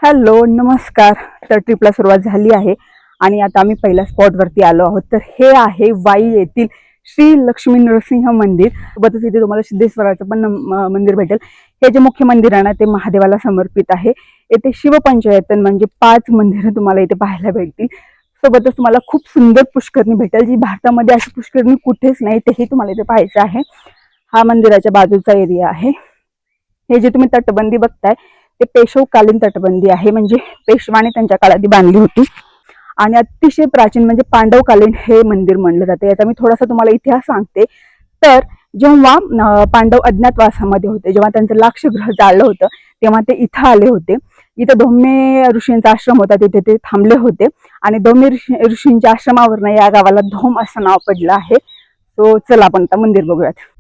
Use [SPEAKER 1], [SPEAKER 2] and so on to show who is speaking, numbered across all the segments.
[SPEAKER 1] Hello नमस्कार. तर ट्रिपला सुरुवात झाली आहे आणि आता आम्ही पहिल्या स्पॉटवरती आलो आहोत. तर हे आहे वाई येथील श्री लक्ष्मी नरसिंह मंदिर. सोबतच इथे तुम्हाला सिद्धेश्वराचं पण मंदिर भेटेल. हे जे मुख्य मंदिर आहे ना ते महादेवाला समर्पित आहे. येथे शिवपंचायतन म्हणजे 5 मंदिरं तुम्हाला इथे पाहायला भेटतील. सोबतच तुम्हाला खूप सुंदर पुष्करणी भेटेल, जी भारतामध्ये अशी पुष्करणी कुठेच नाही, तेही तुम्हाला इथे पाहायचं आहे. हा मंदिराच्या बाजूचा एरिया आहे. हे जे तुम्ही तटबंदी बघताय ते पेशवकालीन तटबंदी आहे, म्हणजे पेशवाने त्यांच्या काळात बांधली होती आणि अतिशय प्राचीन म्हणजे पांडवकालीन हे मंदिर म्हणलं जाते. याचा मी थोडासा तुम्हाला इतिहास सांगते. तर जेव्हा पांडव अज्ञातवासामध्ये होते, जेव्हा त्यांचं लाक्षग्रह जाळलं होतं, तेव्हा ते इथं आले होते. इथं धौम्य ऋषींचा आश्रम होता, तिथे ते थांबले होते आणि धौम्य ऋषींच्या आश्रमावरनं या गावाला धोम असं नाव पडलं आहे. तो चला आपण आता मंदिर बघूयात.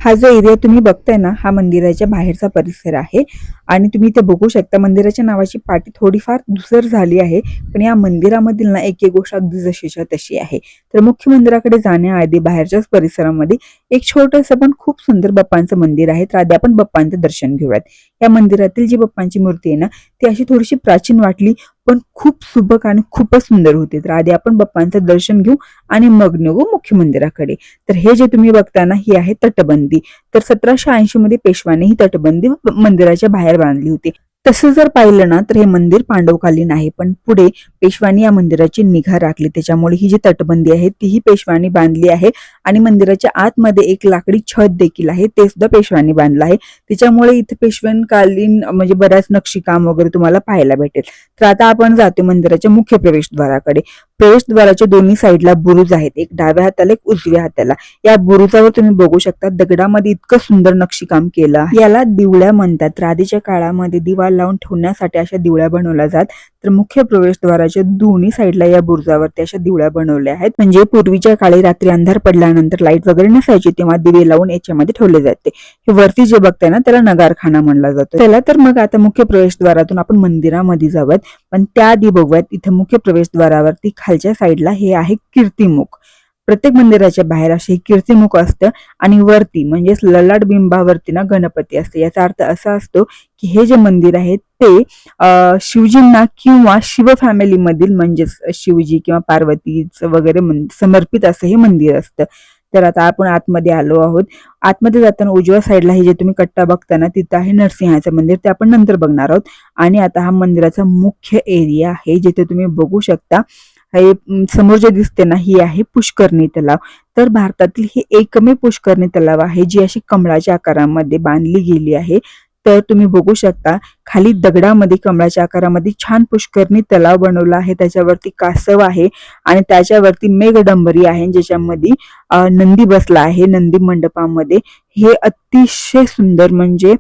[SPEAKER 2] हा जो एरिया तुम्ही बघताय ना, हा मंदिराच्या बाहेरचा परिसर आहे आणि तुम्ही इथे बघू शकता मंदिराच्या नावाची पाटी थोडीफार धूसर झाली आहे, पण या मंदिरामधील ना एक गोष्ट अगदी जशीच्या तशी आहे. तर मुख्य मंदिराकडे जाण्याआधी बाहेरच्याच परिसरामध्ये एक छोटंसं पण खूप सुंदर बाप्पांचं मंदिर आहे. तर आधी आपण बाप्पांचं दर्शन घेऊयात. या मंदिरातील जी बाप्पांची मूर्ती आहे ना, ती अशी थोडीशी प्राचीन वाटली, पण खूप सुबक आणि खूपच सुंदर होती. तर आधी आपण बाप्पांचं दर्शन घेऊ आणि मग निघू मुख्य मंदिराकडे. तर हे जे तुम्ही बघता ना, ही आहे तटबंदी. तर 1780 मध्ये पेशवाने ही तटबंदी मंदिराच्या बाहेर बांधली होती. तसं जर पाहिलं ना, तर हे मंदिर पांडवकालीन आहे, पण पुढे पेशवानी या मंदिराची निगा राखली, त्याच्यामुळे ही जी तटबंदी आहे तीही पेशवानी बांधली आहे. आणि मंदिराच्या आतमध्ये एक लाकडी छत देखील आहे, ते सुद्धा पेशवानी बांधलं आहे. त्याच्यामुळे इथे पेशवाकालीन म्हणजे बऱ्याच नक्षीकाम वगैरे तुम्हाला पाहायला भेटेल. तर आता आपण जातो मंदिराच्या मुख्य प्रवेशद्वाराकडे. प्रवेशद्वाराच्या दोन्ही साईडला बुरुज आहेत, एक डाव्या हाताला एक उजव्या हाताला. या बुरुजावर तुम्ही बघू शकता दगडामध्ये इतकं सुंदर नक्षीकाम केलं आहे. याला दिवळ्या म्हणतात. तर आधीच्या काळामध्ये दिवा लावून ठेवण्यासाठी अशा दिवळ्या बनवल्या जात. तर मुख्य प्रवेशद्वाराच्या दोन्ही साईडला या बुरुजावरती अशा दिवळ्या बनवल्या आहेत, म्हणजे पूर्वीच्या काळी रात्री अंधार पडल्यानंतर लाईट वगैरे नसायची तेव्हा दिवे लावून याच्यामध्ये ठेवले जाते. हे वरती जे बघताय ना, त्याला नगारखाना म्हणला जातो. चला तर मग आता मुख्य प्रवेशद्वारातून आपण मंदिरामध्ये जाऊयात, पण त्याआधी बघूयात इथे मुख्य प्रवेशद्वारावरती खालच्या साईडला हे आहे कीर्तिमुख. प्रत्येक मंदिराच्या बाहेर असे कीर्तिमुख असतं आणि वरती म्हणजेच ललाट बिंबावरती ना गणपती असते. याचा अर्थ असा असतो की हे जे मंदिर आहे ते शिवजींना किंवा शिव फॅमिली मधील म्हणजेच शिवजी किंवा पार्वतीचं वगैरे समर्पित असं हे मंदिर असतं. तर आता आपण आतमध्ये आलो आहोत. आतमध्ये जाताना उजव्या साईडला हे जे तुम्ही कट्टा बघता ना, तिथं आहे नरसिंहाचं मंदिर, ते आपण नंतर बघणार आहोत. आणि आता हा मंदिराचा मुख्य एरिया आहे, जिथे तुम्ही बघू शकता हे समोर जे दिसते ना, ही आहे पुष्करणी तलाव. तर भारतातील ही एकमेव पुष्करणी तलाव आहे जी अशी कमळाच्या आकारामध्ये बांधली गेली आहे. तर तुम्ही बघू शकता खाली दगडामध्ये कमळाच्या आकारामध्ये छान पुष्करणी तलाव बनवला आहे. त्याच्यावरती कासव आहे आणि त्याच्यावरती मेघडंबरी आहे, ज्याच्यामध्ये नंदी बसला आहे नंदी मंडपामध्ये. हे अतिशय सुंदर म्हणजे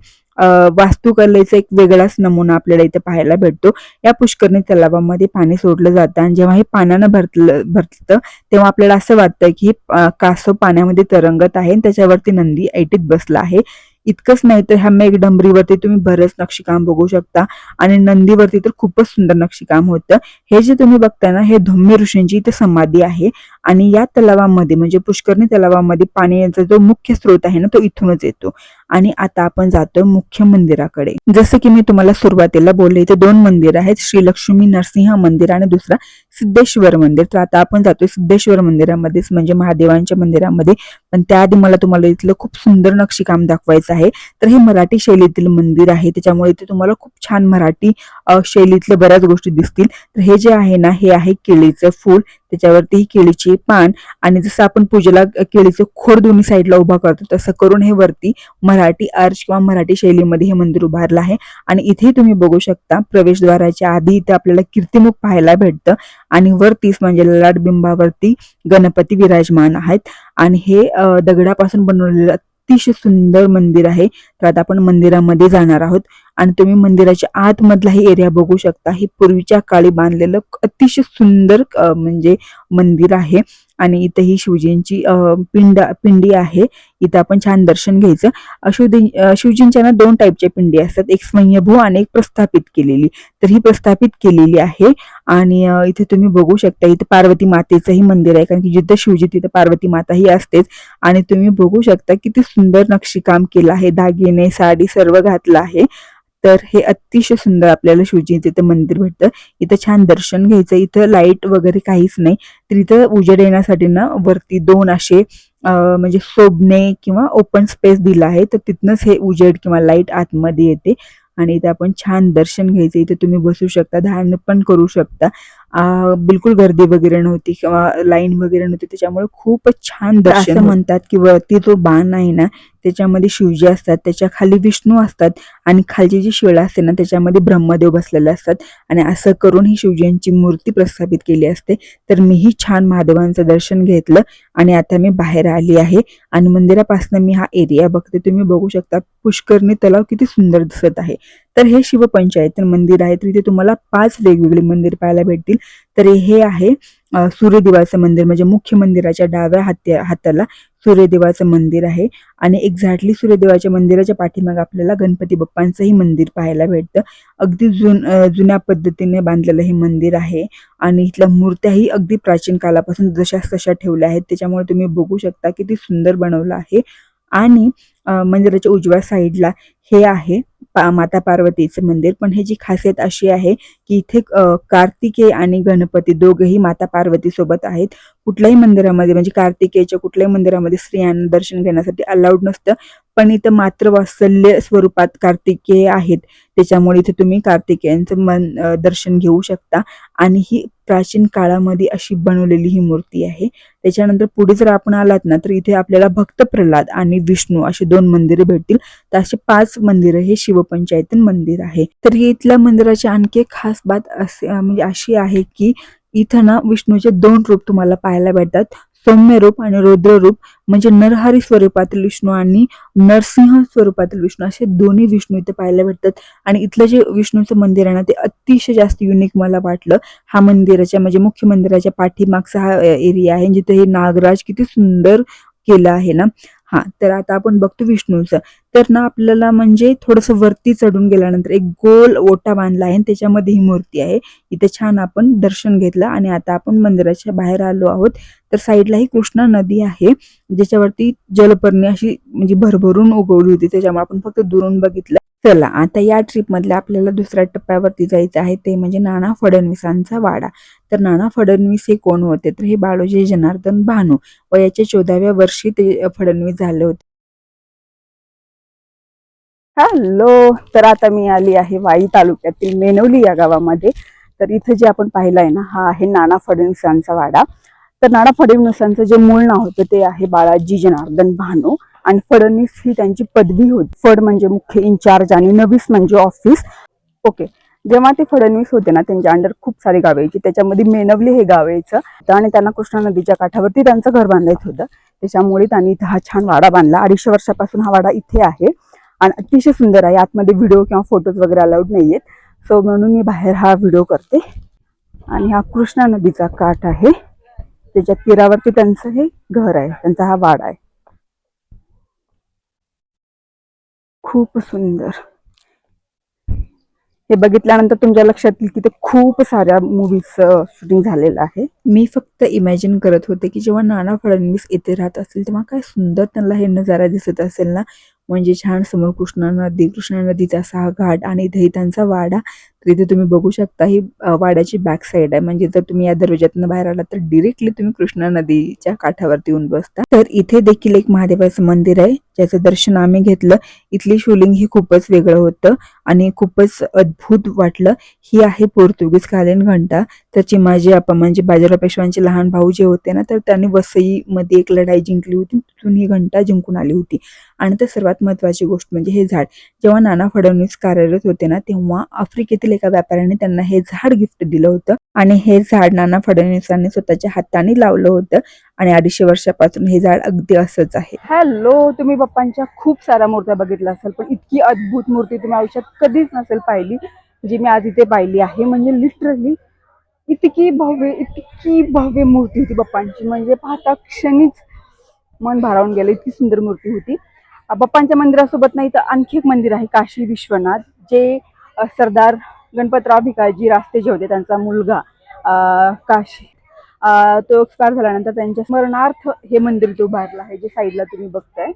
[SPEAKER 2] वास्तुकलेचा एक वेगळाच नमुना आपल्याला इथे पाहायला भेटतो. या पुष्करणी तलावामध्ये पाणी सोडलं जातं आणि जेव्हा हे पाण्यानं भरतं तेव्हा आपल्याला असं वाटतं की कासव पाण्यामध्ये तरंगत आहे आणि त्याच्यावरती नंदी ऐटीत बसला आहे. इतकंच नाही तर ह्या मेघडंबरीवरती तुम्ही बरंच नक्षीकाम बघू शकता आणि नंदीवरती तर खूपच सुंदर नक्षीकाम होतं. हे जे तुम्ही बघताय ना, हे धौम्य ऋषींची इथे समाधी आहे आणि या तलावामध्ये म्हणजे पुष्करणी तलावामध्ये पाण्याचा जो मुख्य स्रोत आहे ना, तो इथूनच येतो. आणि आता आपण जातोय मुख्य मंदिराकडे. जसं की मी तुम्हाला सुरुवातीला बोलले, इथे 2 मंदिर आहेत, श्री लक्ष्मी नरसिंह मंदिर आणि दुसरा सिद्धेश्वर मंदिर. तर आता आपण जातोय सिद्धेश्वर मंदिरामध्येच म्हणजे महादेवांच्या मंदिरामध्ये. पण त्याआधी मला तुम्हाला इथलं खूप सुंदर नक्षीकाम दाखवायचं आहे. तर हे मराठी शैलीतील मंदिर आहे, त्याच्यामुळे इथे तुम्हाला खूप छान मराठी शैलीतल्या बऱ्याच गोष्टी दिसतील. तर हे जे आहे ना, हे आहे केळीचं फूल, त्याच्यावरती केळीची पान आणि जसं आपण पूजेला केळीचं खोड दोन्ही साईडला उभा करतो तसं करून हे वरती मराठी आर्च किंवा मराठी शैलीमध्ये हे मंदिर उभारलं आहे. आणि इथे तुम्ही बघू शकता प्रवेशद्वाराच्या आधी इथे आपल्याला कीर्तिमुख पाहायला भेटतं आणि वरतीच म्हणजे ललाट बिंबावरती गणपती विराजमान आहेत. आणि हे दगडापासून बनवलेलं अतिशय सुंदर मंदिर आहे. तर आता आपण मंदिरामध्ये जाणार आहोत आणि तुम्ही मंदिराच्या आतमधला ही एरिया बघू शकता. हे पूर्वीच्या काळी बांधलेलं अतिशय सुंदर म्हणजे मंदिर आहे आणि इथे ही शिवजींची पिंडी आहे. इथं आपण छान दर्शन घ्यायचं. शिवजींच्या ना 2 टाईपच्या पिंडी असतात, एक स्वयंभू आणि एक प्रस्थापित केलेली. तर ही प्रस्थापित केलेली आहे आणि इथे तुम्ही बघू शकता इथे पार्वती मातेचंही मंदिर आहे, कारण की जिथं शिवजी तिथं पार्वती माता ही असतेच. आणि तुम्ही बघू शकता किती सुंदर नक्षीकाम केलं आहे, दागिने साडी सर्व घातलं आहे. तर हे अतिशय सुंदर आपल्याला शिवजींचं इथं मंदिर भेटतं. इथं छान दर्शन घ्यायचं. इथं लाईट वगैरे काहीच नाही, तर इथं उजेड येण्यासाठी ना वरती 2 असे म्हणजे शोभणे किंवा ओपन स्पेस दिला आहे, तर तिथनंच हे उजेड किंवा लाईट आतमध्ये येते आणि इथे आपण छान दर्शन घ्यायचं. इथे तुम्ही बसू शकता, ध्यान पण करू शकता. बिलकुल गर्दी वगैरे नव्हती किंवा लाईन वगैरे नव्हती, त्याच्यामुळे खूपच छान दर्शन असं म्हणतात की वरती जो बाण आहे ना त्याच्यामध्ये शिवजी असतात, त्याच्या खाली विष्णू असतात आणि खालची जी शिळा असते ना त्याच्यामध्ये ब्रह्मदेव बसलेले असतात आणि असं करून ही शिवजींची मूर्ती प्रस्थापित केली असते. तर मीही छान महादेवांचं दर्शन घेतलं आणि आता मी बाहेर आली आहे आणि मंदिरापासून मी हा एरिया बघते. तुम्ही बघू शकता पुष्करणी तलाव किती सुंदर दिसत आहे. तर हे शिवपंचायतन मंदिर आहे. तर इथे तुम्हाला 5 वेगवेगळे मंदिर पाहायला भेटतील. तर हे आहे सूर्यदेवाचं मंदिर, म्हणजे मुख्य मंदिराच्या डाव्या हाताला सूर्यदेवाचं मंदिर आहे आणि एक्झॅक्टली सूर्यदेवाच्या मंदिराच्या पाठीमागे आपल्याला गणपती बाप्पांचंही मंदिर पाहायला भेटतं. अगदी जुन्या पद्धतीने बांधलेलं हे मंदिर आहे आणि इथल्या मूर्त्याही अगदी प्राचीन कालापासून जशाच तशा ठेवल्या आहेत. त्याच्यामुळे तुम्ही बघू शकता किती सुंदर बनवलं आहे. आणि मंदिराच्या उजव्या साईडला हे आहे माता पार्वतीचं मंदिर. पण ह्याची खासियत अशी आहे की इथे कार्तिकेय आणि गणपती दोघेही माता पार्वती सोबत आहेत. कुठल्याही मंदिरामध्ये म्हणजे कार्तिकेयच्या कुठल्याही मंदिरामध्ये स्त्रियांना दर्शन घेण्यासाठी अलाउड नसतं, पण इथं मात्र वात्सल्य स्वरूपात कार्तिकेय आहेत, त्याच्यामुळे इथे तुम्ही कार्तिकेयांचं दर्शन घेऊ शकता. आणि ही प्राचीन काळामध्ये अशी बनवलेली ही मूर्ती आहे. त्याच्यानंतर पुढे जर आपण आलात ना तर इथे आपल्याला भक्त प्रल्हाद आणि विष्णू अशी 2 मंदिरे भेटतील. तर असे 5 मंदिरं हे शिवपंचायतन मंदिर आहे. तर हे इथल्या मंदिराची आणखी एक खास बात म्हणजे अशी आहे की इथं ना विष्णूचे 2 रूप तुम्हाला पाहायला भेटतात, सौम्य रूप आणि रौद्र रूप. म्हणजे नरहरी स्वरूपातील विष्णू आणि नरसिंह स्वरूपातील विष्णू असे दोन्ही विष्णू इथे पाहायला भेटतात. आणि इथलं जे विष्णूचं मंदिर आहे ना ते अतिशय जास्त युनिक मला वाटलं. हा मंदिराच्या म्हणजे मुख्य मंदिराच्या पाठीमागचा हा एरिया आहे जिथे हे नागराज किती सुंदर केलं आहे ना. हा, तर आता आपण बघतो विष्णूचं. तर ना आपल्याला म्हणजे थोडंसं वरती चढून गेल्यानंतर एक गोल ओटा बांधला आहे आणि त्याच्यामध्ये ही मूर्ती आहे. इथे छान आपण दर्शन घेतलं आणि आता आपण मंदिराच्या बाहेर आलो आहोत. तर साईडला ही कृष्णा नदी आहे ज्याच्यावरती जलपर्णी अशी म्हणजे भरभरून उगवली होती, त्याच्यामुळे आपण फक्त दुरून बघितलं. चला आता या ट्रिप मधल्या आपल्याला दुसऱ्या टप्प्यावरती जायचं आहे, ते म्हणजे नाना फडणवीसांचा वाडा. तर नाना फडणवीस हे कोण होते, तर हे बाळोजी जनार्दन भानू वयाच्या 14व्या वर्षी ते फडणवीस झाले होते.
[SPEAKER 1] हॅलो, तर आता मी आली आहे वाई तालुक्यातील मेनवली या गावामध्ये. तर इथे जे आपण पाहिलं आहे ना, हा आहे नाना फडणवीसांचा वाडा. तर नाना फडणवीसांचं जे मूळ नाव होतं ते आहे बाळाजी जनार्दन भानू आणि फडणवीस ही त्यांची पदवी होती. फड म्हणजे मुख्य इन्चार्ज आणि नवीस म्हणजे ऑफिस. ओके, जेव्हा ते फडणवीस होते ना त्यांच्या अंडर खूप सारी गावे यायची, त्याच्यामध्ये मेनवली हे गाव यायचं आणि त्यांना कृष्णा नदीच्या काठावरती त्यांचं घर बांधायचं होतं. त्याच्यामुळे त्यांनी इथं हा छान वाडा बांधला. 250 वर्षापासून हा वाडा इथे आहे आणि अतिशय सुंदर आहे. आतमध्ये व्हिडिओ किंवा फोटोज वगैरे अलाउड नाहीयेत, सो म्हणून मी बाहेर हा व्हिडिओ करते. आणि हा कृष्णा नदीचा काठ आहे, त्याच्या तीरावरती त्यांचं हे घर आहे, त्यांचा हा वाडा आहे. खूप सुंदर. हे बघितल्यानंतर तुमच्या लक्षात येईल की ते खूप साऱ्या मूवीज शूटिंग झालेलं आहे.
[SPEAKER 2] मी फक्त इमॅजिन करत होते की जेव्हा नाना फडणवीस इथे राहत असतील तेव्हा काय सुंदर त्यांना हे नजारा दिसत असेल ना. म्हणजे छान समोर कृष्णा नदीचा असा हा घाट आणि इथे त्यांचा वाडा. तर इथे तुम्ही बघू शकता ही वाड्याची बॅक साईड आहे. म्हणजे जर तुम्ही या दरवाज्यातून बाहेर आलात तर डिरेक्टली तुम्ही कृष्णा नदीच्या काठावरती येऊन बसता. तर इथे देखील एक महादेवाचं मंदिर आहे ज्याचं दर्शन आम्ही घेतलं. इथली शिवलिंग ही खूपच वेगळं होतं आणि खूपच अद्भुत वाटलं. ही आहे पोर्तुगीज कालीन घंटा. तर चिमाजी आप्पा म्हणजे बाजीराव पेशव्यांचे लहान भाऊ जे होते ना, तर त्यांनी वसईमध्ये एक लढाई जिंकली होती, तिथून ही घंटा जिंकून आली होती. आणि तर सर्वात महत्त्वाची गोष्ट म्हणजे हे झाड. जेव्हा नाना फडणवीस कार्यरत होते ना तेव्हा आफ्रिकेतील एका व्यापाऱ्याने त्यांना हे झाड गिफ्ट दिलं होतं आणि हे झाड नाना फडणवीसांनी स्वतःच्या हाताने लावलं होतं आणि 250 वर्षापासून हे झाड अगदी असंच आहे.
[SPEAKER 1] हॅलो, तुम्ही बाप्पांच्या खूप साऱ्या मूर्त्या बघितल्या असेल, पण इतकी अद्भुत मूर्ती तुम्ही आयुष्यात कधीच नसेल पाहिली जी मी आज इथे पाहिली आहे. म्हणजे लिटरली इतकी भव्य मूर्ती होती बाप्पांची, म्हणजे पाहता क्षणीच मन भारावून गेलं, इतकी सुंदर मूर्ती होती. बाप्पांच्या मंदिरासोबत नाही तर आणखी एक मंदिर आहे काशी विश्वनाथ, जे सरदार गणपतराव भिकाजी रास्ते जे होते त्यांचा मुलगा काशी तो एक्सपायर झाल्यानंतर त्यांच्या स्मरणार्थ हे मंदिर तो उभारलं आहे, जे साईडला तुम्ही बघताय.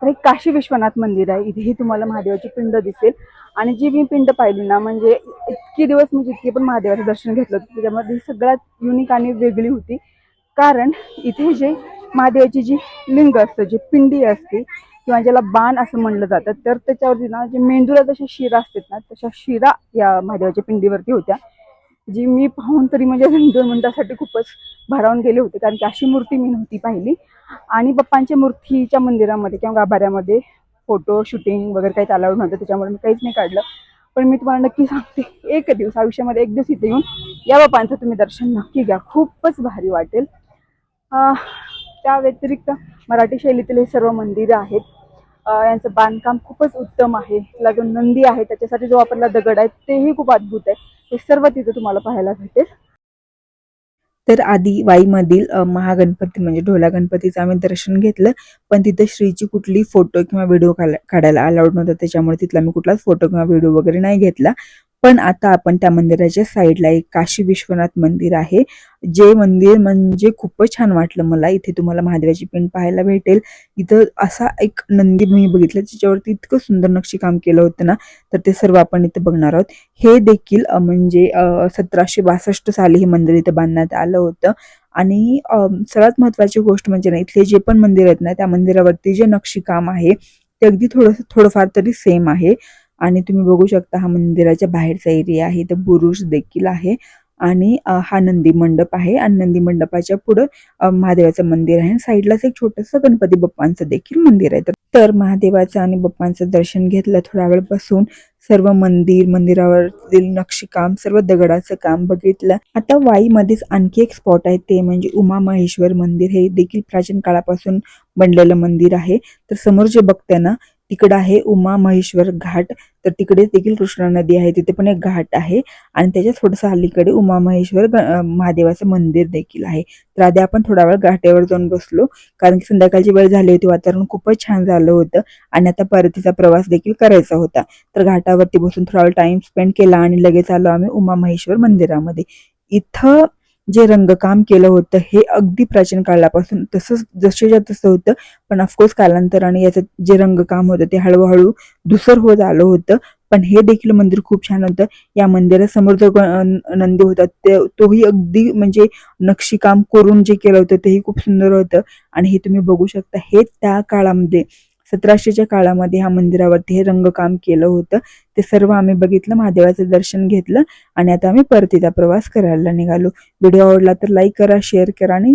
[SPEAKER 1] तर हे काशी विश्वनाथ मंदिर आहे. इथेही तुम्हाला महादेवाची पिंड दिसेल आणि जी मी पिंड पाहिली ना, म्हणजे इतके दिवस मी जितके पण महादेवाचं दर्शन घेतलं होतं त्याच्यामध्ये सगळ्यात युनिक आणि वेगळी होती. कारण इथे जे महादेवाची जी लिंग असतं, जी पिंडी असते किंवा ज्याला बाण असं म्हणलं जातं, तर त्याच्यावरती ना जे मेंदूला जशा शिरा असतात ना, तशा शिरा या महादेवाच्या पिंडीवरती होत्या. जी मी पाहून तरी म्हणजे 2 मिनिटासाठी खूपच भारावून गेले होते, कारण की अशी मूर्ती मी नव्हती पाहिली. आणि बाप्पांच्या मूर्तीच्या मंदिरामध्ये किंवा गाभाऱ्यामध्ये फोटो शूटिंग वगैरे काही अलाउड नव्हतं, त्याच्यामुळे मी काहीच नाही काढलं. पण मी तुम्हाला नक्की सांगते, एक दिवस आयुष्यामध्ये एक दिवस इथे येऊन या बाप्पांचं तुम्ही दर्शन नक्की घ्या, खूपच भारी वाटेल. त्या व्यतिरिक्त मराठी शैलीतील हे सर्व मंदिरं आहेत. यांचं बांधकाम खूपच उत्तम आहे. याला जो नंदी आहे त्याच्यासाठी जो वापरला दगड आहे तेही खूप अद्भुत आहे. हे सर्व तिथे तुम्हाला पाहायला भेटेल.
[SPEAKER 2] तर आधी वाईमधील महागणपती म्हणजे ढोला गणपतीचं आम्ही दर्शन घेतलं, पण तिथं श्रीची कुठली फोटो किंवा व्हिडिओ काढायला अलाउड नव्हतं, त्याच्यामुळे तिथला मी कुठलाच फोटो किंवा व्हिडिओ वगैरे नाही घेतला. पण आता आपण त्या मंदिराच्या साईडला एक काशी विश्वनाथ मंदिर आहे, जे मंदिर म्हणजे खूपच छान वाटलं मला. इथे तुम्हाला महादेवाची पिंड पाहायला भेटेल. इथं असा एक नंदी मी बघितला ज्याच्यावरती इतकं सुंदर नक्षीकाम केलं होतं ना, तर ते सर्व आपण इथं बघणार आहोत. हे देखील म्हणजे 1762 साली हे मंदिर इथं बांधण्यात आलं होतं. आणि सर्वात महत्त्वाची गोष्ट म्हणजे ना, इथले जे पण मंदिर आहेत ना, त्या मंदिरावरती जे नक्षीकाम आहे ते अगदी थोडंफार तरी सेम आहे. आणि तुम्ही बघू शकता हा मंदिराच्या बाहेरचा एरिया आहे, इथं बुरुज देखील आहे. आणि हा नंदी मंडप आहे आणि नंदी मंडपाच्या पुढं महादेवाचं मंदिर आहे. साईडलाच एक छोटंसं गणपती बाप्पांचं देखील मंदिर आहे. तर महादेवाचं आणि बाप्पांचं दर्शन घेतलं, थोडा वेळ बसून सर्व मंदिरावरील नक्षीकाम, सर्व दगडाचं काम बघितलं. आता वाईमध्येच आणखी एक स्पॉट आहे, ते म्हणजे उमा महेश्वर मंदिर. हे देखील प्राचीन काळापासून बनलेलं मंदिर आहे. तर समोर जे बघताय ना, तिकडं आहे उमा महेश्वर घाट. तर तिकडे देखील कृष्णा नदी आहे, तिथे पण एक घाट आहे. आणि त्याच्या थोडंसं अलीकडे उमा महेश्वर महादेवाचं मंदिर देखील आहे. तर आधी आपण थोडा वेळ घाटावर जाऊन बसलो, कारण की संध्याकाळची वेळ झाली होती, वातावरण खूपच छान झालं होतं आणि आता परतीचा प्रवास देखील करायचा होता. तर घाटावरती बसून थोडा वेळ टाइम स्पेंड केला आणि लगेच आलो आम्ही उमा महेश्वर मंदिरामध्ये. इथं जे रंगकाम केलं होतं हे अगदी प्राचीन काळापासून तसंच जसेच्या तसं होतं, पण ऑफकोर्स कालांतराने याचं जे रंगकाम होतं ते हळूहळू धुसर होत आलं होतं. पण हे देखील मंदिर खूप छान होतं. या मंदिरासमोर जो नंदी होता तोही अगदी म्हणजे नक्षीकाम करून जे केलं होतं तेही खूप सुंदर होतं. आणि हे तुम्ही बघू शकता, हे त्या काळामध्ये 1700च्या काळामध्ये ह्या मंदिरावरती हे रंगकाम केलं होतं. ते सर्व आम्ही बघितलं, महादेवाचं दर्शन घेतलं आणि आता आम्ही परतीचा प्रवास करायला निघालो. व्हिडिओ आवडला तर लाईक करा, शेअर करा आणि